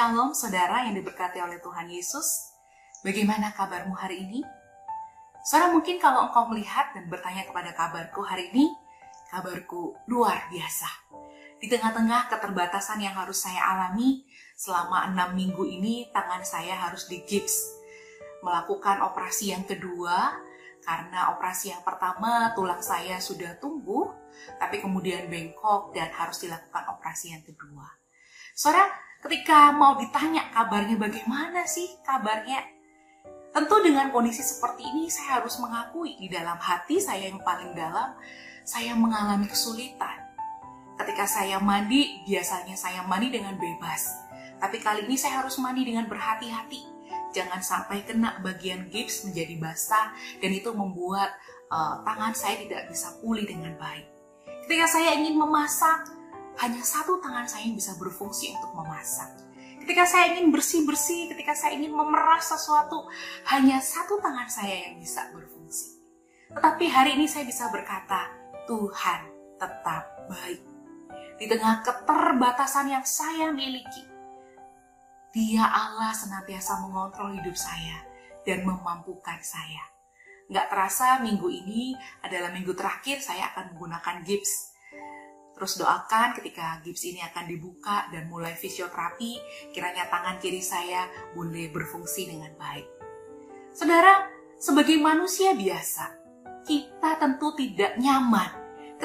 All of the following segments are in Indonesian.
Shalom saudara yang diberkati oleh Tuhan Yesus. Bagaimana kabarmu hari ini? Saudara, mungkin kalau engkau melihat dan bertanya kepada kabarku hari ini, kabarku luar biasa. Di tengah-tengah keterbatasan yang harus saya alami, selama 6 minggu ini tangan saya harus digips. Melakukan operasi yang kedua, karena operasi yang pertama tulang saya sudah tumbuh, tapi kemudian bengkok dan harus dilakukan operasi yang kedua. Saudara, ketika mau ditanya kabarnya bagaimana sih kabarnya? Tentu dengan kondisi seperti ini saya harus mengakui di dalam hati saya yang paling dalam, saya mengalami kesulitan. Ketika saya mandi, biasanya saya mandi dengan bebas. Tapi kali ini saya harus mandi dengan berhati-hati. Jangan sampai kena bagian gips menjadi basah dan itu membuat tangan saya tidak bisa pulih dengan baik. Ketika saya ingin memasak, hanya satu tangan saya yang bisa berfungsi untuk memasak. Ketika saya ingin bersih-bersih, ketika saya ingin memeras sesuatu, hanya satu tangan saya yang bisa berfungsi. Tetapi hari ini saya bisa berkata, Tuhan tetap baik. Di tengah keterbatasan yang saya miliki, Dia Allah senantiasa mengontrol hidup saya dan memampukan saya. Nggak terasa minggu ini adalah minggu terakhir saya akan menggunakan gips. Terus doakan ketika gips ini akan dibuka dan mulai fisioterapi, kiranya tangan kiri saya boleh berfungsi dengan baik. Saudara, sebagai manusia biasa, kita tentu tidak nyaman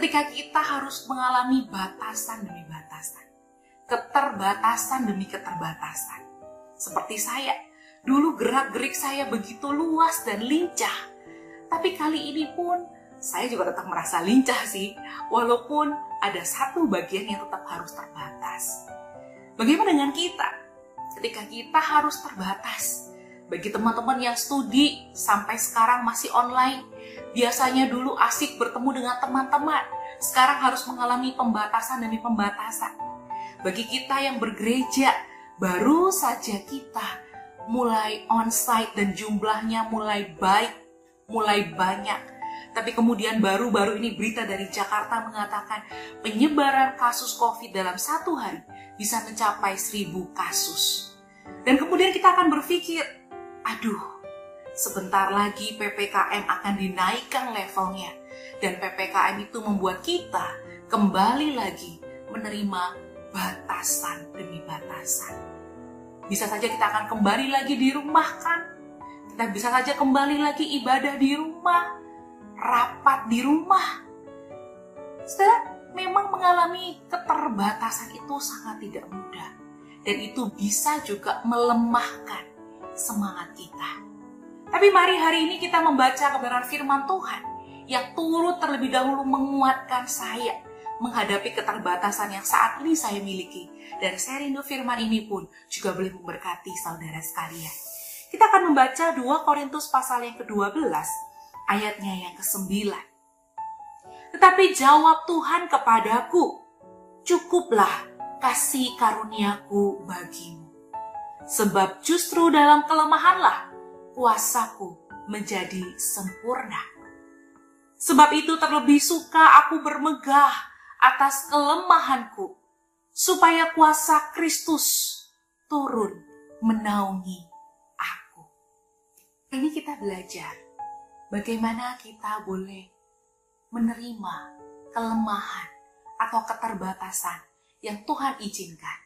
ketika kita harus mengalami batasan demi batasan. Keterbatasan demi keterbatasan. Seperti saya, dulu gerak-gerik saya begitu luas dan lincah. Tapi kali ini pun saya juga tetap merasa lincah sih, walaupun ada satu bagian yang tetap harus terbatas. Bagaimana dengan kita? Ketika kita harus terbatas, bagi teman-teman yang studi sampai sekarang masih online, biasanya dulu asik bertemu dengan teman-teman, sekarang harus mengalami pembatasan demi pembatasan. Bagi kita yang bergereja, baru saja kita mulai onsite dan jumlahnya mulai baik, mulai banyak. Tapi kemudian baru-baru ini berita dari Jakarta mengatakan penyebaran kasus COVID dalam 1 hari bisa mencapai 1.000 kasus. Dan kemudian kita akan berpikir, aduh, sebentar lagi PPKM akan dinaikkan levelnya. Dan PPKM itu membuat kita kembali lagi menerima batasan demi batasan. Bisa saja kita akan kembali lagi di rumah kan? Kita bisa saja kembali lagi ibadah di rumah, rapat di rumah. Saudara, memang mengalami keterbatasan itu sangat tidak mudah. Dan itu bisa juga melemahkan semangat kita. Tapi mari hari ini kita membaca kebenaran firman Tuhan yang turut terlebih dahulu menguatkan saya menghadapi keterbatasan yang saat ini saya miliki. Dan saya rindu firman ini pun juga boleh memberkati saudara sekalian. Kita akan membaca 2 Korintus pasal yang ke-12, ayatnya yang ke-9. Tetapi jawab Tuhan kepadaku, cukuplah kasih karuniaku bagimu. Sebab justru dalam kelemahanlah kuasaku menjadi sempurna. Sebab itu terlebih suka aku bermegah atas kelemahanku, supaya kuasa Kristus turun menaungi aku. Ini kita belajar bagaimana kita boleh menerima kelemahan atau keterbatasan yang Tuhan izinkan.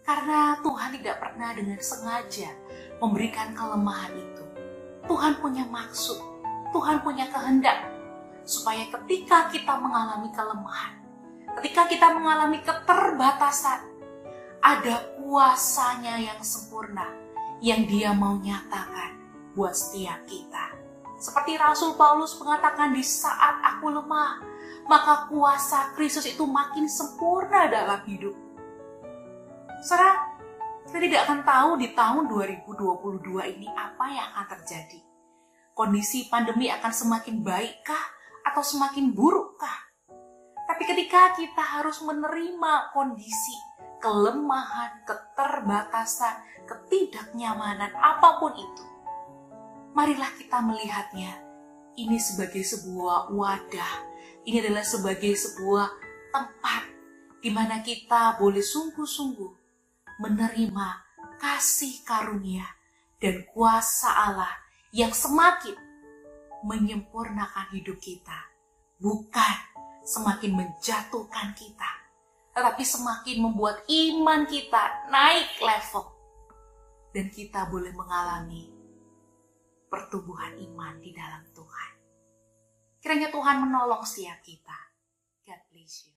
Karena Tuhan tidak pernah dengan sengaja memberikan kelemahan itu. Tuhan punya maksud, Tuhan punya kehendak, supaya ketika kita mengalami kelemahan, ketika kita mengalami keterbatasan, ada kuasanya yang sempurna yang Dia mau nyatakan buat setiap kita. Seperti Rasul Paulus mengatakan, di saat aku lemah, maka kuasa Kristus itu makin sempurna dalam hidup. Saudara, kita tidak akan tahu di tahun 2022 ini apa yang akan terjadi. Kondisi pandemi akan semakin baikkah atau semakin burukkah? Tapi ketika kita harus menerima kondisi kelemahan, keterbatasan, ketidaknyamanan, apapun itu, marilah kita melihatnya ini sebagai sebuah wadah. Ini adalah sebagai sebuah tempat di mana kita boleh sungguh-sungguh menerima kasih karunia dan kuasa Allah yang semakin menyempurnakan hidup kita, bukan semakin menjatuhkan kita, tetapi semakin membuat iman kita naik level dan kita boleh mengalami pertumbuhan iman di dalam Tuhan. Kiranya Tuhan menolong setiap kita. God bless you.